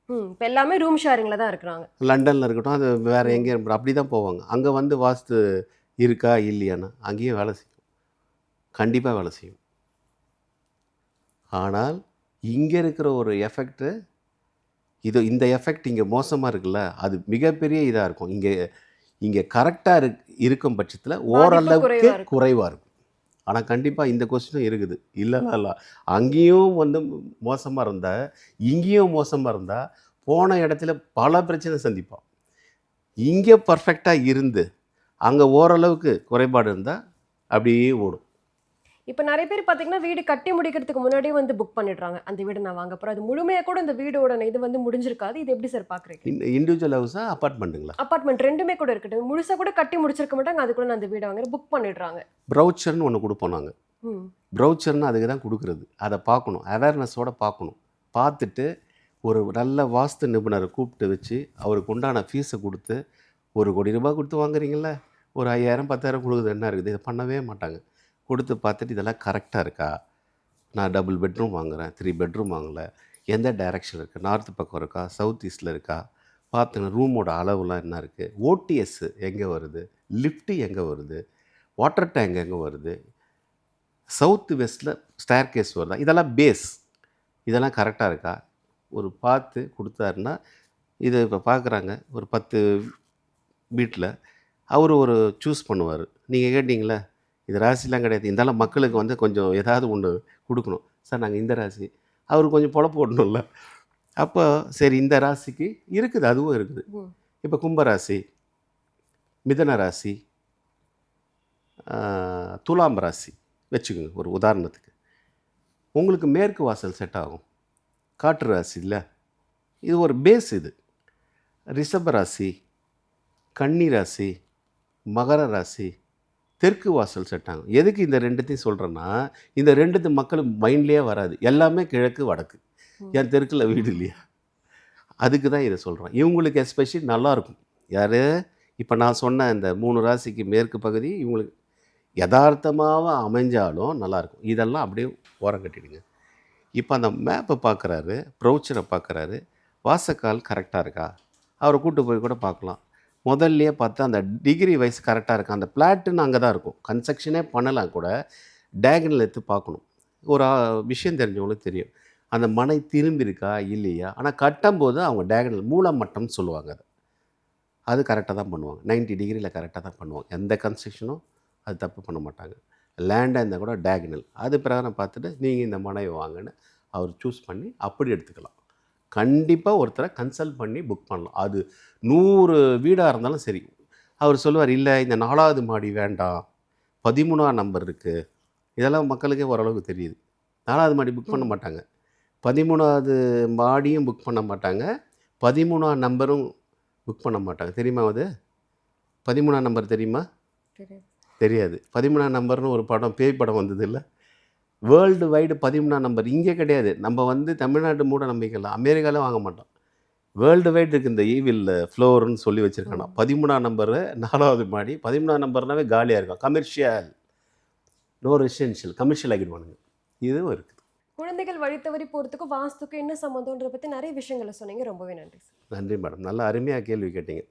இப்போ எல்லாமே ரூம் ஷேரிங்கில் தான் இருக்கிறாங்க. லண்டனில் இருக்கட்டும், அது வேறு எங்கேயும் அப்படி தான் போவாங்க. அங்கே வந்து வாஸ்து இருக்கா இல்லையானா அங்கேயும் வேலை செய்யும், கண்டிப்பாக வேலை செய்யும். ஆனால் இங்கே இருக்கிற ஒரு எஃபெக்ட்டு, இந்த எஃபெக்ட் இங்கே மோசமாக இருக்குல்ல, அது மிகப்பெரிய இதாக இருக்கும். இங்கே கரெக்டாக இருக்கும் பட்சத்தில் ஓரளவுக்கு குறைவாக இருக்கும். ஆனால் கண்டிப்பாக இந்த கொஸ்டினும் இருக்குது. இல்லை அங்கேயும் வந்து மோசமாக இருந்தால் இங்கேயும் மோசமாக இருந்தால் போன இடத்துல பல பிரச்சனை சந்திப்போம். இங்கே பர்ஃபெக்டாக இருந்து அங்கே ஓரளவுக்கு குறைபாடு இருந்தால் அப்படியே ஓடும். இப்போ நிறைய பேர் பார்த்தீங்கன்னா வீடு கட்டி முடிக்கிறதுக்கு முன்னாடியே வந்து புக் பண்ணிடுறாங்க. அந்த வீடு நான் வாங்க போகிறேன், அது முழுமையாக கூட இந்த வீடோட இது வந்து முடிஞ்சிருக்காது. இது எப்படி சார் பார்க்குறீங்க? இண்டிவிஜுவல் ஹவுஸா அப்பார்ட்மெண்ட்டுங்களா? அப்பார்ட்மெண்ட் ரெண்டுமே கூட இருக்கட்டும். முழுசாக கூட கட்டி முடிச்சிருக்க மாட்டாங்க, அது கூட நான் அந்த வீடை வாங்குறேன் புக் பண்ணிடுறாங்க. ப்ரௌச்சர்னு ஒன்று கொடுப்போம் நாங்கள். ப்ரௌச்சர்னு அதுக்கு தான் கொடுக்குறது. அதை பார்க்கணும், அவேர்னஸோடு பார்க்கணும். பார்த்துட்டு ஒரு நல்ல வாஸ்து நிபுணரை கூப்பிட்டு வச்சு அவருக்கு உண்டான ஃபீஸை கொடுத்து, 1 கோடி ரூபாய் கொடுத்து வாங்குறீங்கள, ஒரு 5000 10,000 கொடுக்குறது என்ன இருக்குது? இதை பண்ணவே மாட்டாங்க. கொடுத்து பார்த்துட்டு இதெல்லாம் கரெக்டாக இருக்கா, நான் டபுள் பெட்ரூம் வாங்குகிறேன், 3 பெட்ரூம் வாங்கலை, எந்த டைரக்ஷன் இருக்குது, நார்த்து பக்கம் இருக்கா, சவுத் ஈஸ்டில் இருக்கா, பார்த்துங்க ரூமோட அளவுலாம் என்ன இருக்குது, ஓடிஎஸ் எங்கே வருது, லிஃப்ட்டு எங்கே வருது, வாட்டர் டேங்க் எங்கே வருது, சவுத்து வெஸ்ட்டில் ஸ்டேர் கேஸ் வருதா, இதெல்லாம் பேஸ், இதெல்லாம் கரெக்டாக இருக்கா ஒரு பார்த்து கொடுத்தாருன்னா. இதை இப்போ பார்க்குறாங்க ஒரு 10 வீட்டில் அவர் ஒரு சூஸ் பண்ணுவார். நீங்கள் கேட்டிங்களே, இது ராசிலாம் கிடையாது, இருந்தாலும் மக்களுக்கு வந்து கொஞ்சம் ஏதாவது ஒன்று கொடுக்கணும். சார் நாங்கள் இந்த ராசி, அவருக்கு கொஞ்சம் பொழப்பு ஓடணும்ல. அப்போ சரி இந்த ராசிக்கு இருக்குது, அதுவும் இருக்குது. இப்போ கும்பராசி, மிதன ராசி, துலாம் ராசி வச்சுக்கோங்க ஒரு உதாரணத்துக்கு. உங்களுக்கு மேற்கு வாசல் செட் ஆகும். காற்று ராசி இல்லை, இது ஒரு பேஸ். இது ரிஷப ராசி, கன்னி ராசி, மகர ராசி, தெற்கு வாசல் செட் ஆகும். எதுக்கு இந்த ரெண்டுத்தையும் சொல்கிறேன்னா, இந்த ரெண்டுத்து மக்களுக்கு மைண்ட்லேயே வராது. எல்லாமே கிழக்கு வடக்கு, என் தெற்கில் வீடு இல்லையா, அதுக்கு தான் இதை சொல்கிறேன். இவங்களுக்கு எஸ்பெஷலி நல்லாயிருக்கும். யார் இப்போ நான் சொன்ன இந்த 3 ராசிக்கு மேற்கு பகுதி இவங்களுக்கு யதார்த்தமாக அமைஞ்சாலும் நல்லாயிருக்கும். இதெல்லாம் அப்படியே ஓரம் கட்டிடுங்க. இப்போ அந்த மேப்பை பார்க்குறாரு, ப்ரௌச்சரை பார்க்குறாரு, வாசக்கால் கரெக்டாக இருக்கா, அவரை கூப்பிட்டு போய் கூட பார்க்கலாம். முதல்லையே பார்த்தா அந்த டிகிரி வைஸ் கரெக்டாக இருக்கா, அந்த பிளாட்டுன்னு அங்கே தான் இருக்கும். கன்ஸ்ட்ரக்ஷனே பண்ணலாம் கூட டேகனல் எடுத்து பார்க்கணும். ஒரு விஷயம் தெரிஞ்சவங்களுக்கு தெரியும், அந்த மனை திரும்பி இருக்கா இல்லையா. ஆனால் கட்டும்போது அவங்க டேகனல் மூலமட்டம்னு சொல்லுவாங்க. அது கரெக்டாக தான் பண்ணுவாங்க. 90 டிகிரியில் கரெக்டாக தான் பண்ணுவாங்க. எந்த கன்ஸ்ட்ரக்ஷனும் அது தப்பு பண்ண மாட்டாங்க. லேண்டாக இருந்தால் கூட டேகனல் அது பிரகாரம் பார்த்துட்டு நீங்கள் இந்த மனையை வாங்கன்னு அவர் சூஸ் பண்ணி அப்படி எடுத்துக்கலாம். கண்டிப்பாக ஒருத்தரை கன்சல்ட் பண்ணி புக் பண்ணலாம். அது 100 வீடாக இருந்தாலும் சரி. அவர் சொல்லுவார், இல்லை இந்த 4வது மாடி வேண்டாம், 13ஆம் நம்பர் இருக்குது. இதெல்லாம் மக்களுக்கே ஓரளவுக்கு தெரியுது. 4வது மாடி புக் பண்ண மாட்டாங்க, 13வது மாடியும் புக் பண்ண மாட்டாங்க, 13ஆம் நம்பரும் புக் பண்ண மாட்டாங்க. தெரியுமா? அது 13ஆம் நம்பர் தெரியுமா? தெரியாது. 13ஆம் நம்பர்னு ஒரு படம், பேய் படம் வந்தது இல்லை, வேர்ல்டு வைடு 13ஆம் நம்பர் இங்கே கிடையாது. நம்ம வந்து தமிழ்நாட்டு மூட நம்பிக்கையில் அமெரிக்காவில் வாங்க மாட்டோம். வேர்ல்டு வைட் இருக்கு இந்த ஈவில் ஃப்ளோர்னு சொல்லி வச்சுருக்கானா. 13ஆம் நம்பரு 4வது மாடி. 13ஆம் நம்பர்னாவே காலியாக இருக்கும். கமர்ஷியல், நோ ரெசிடென்ஷியல், கமர்ஷியல் ஆகிடுவானுங்க. இதுவும் இருக்குது. குழந்தைகள் வழி தவறி போறதுக்கும் வாஸ்துக்கும் என்ன சம்மந்தம்ன்றத பத்தி நிறைய விஷயங்களை சொன்னீங்க. ரொம்பவே நன்றி சார். நன்றி மேடம். நல்லா அருமையாக கேள்வி கேட்டீங்க.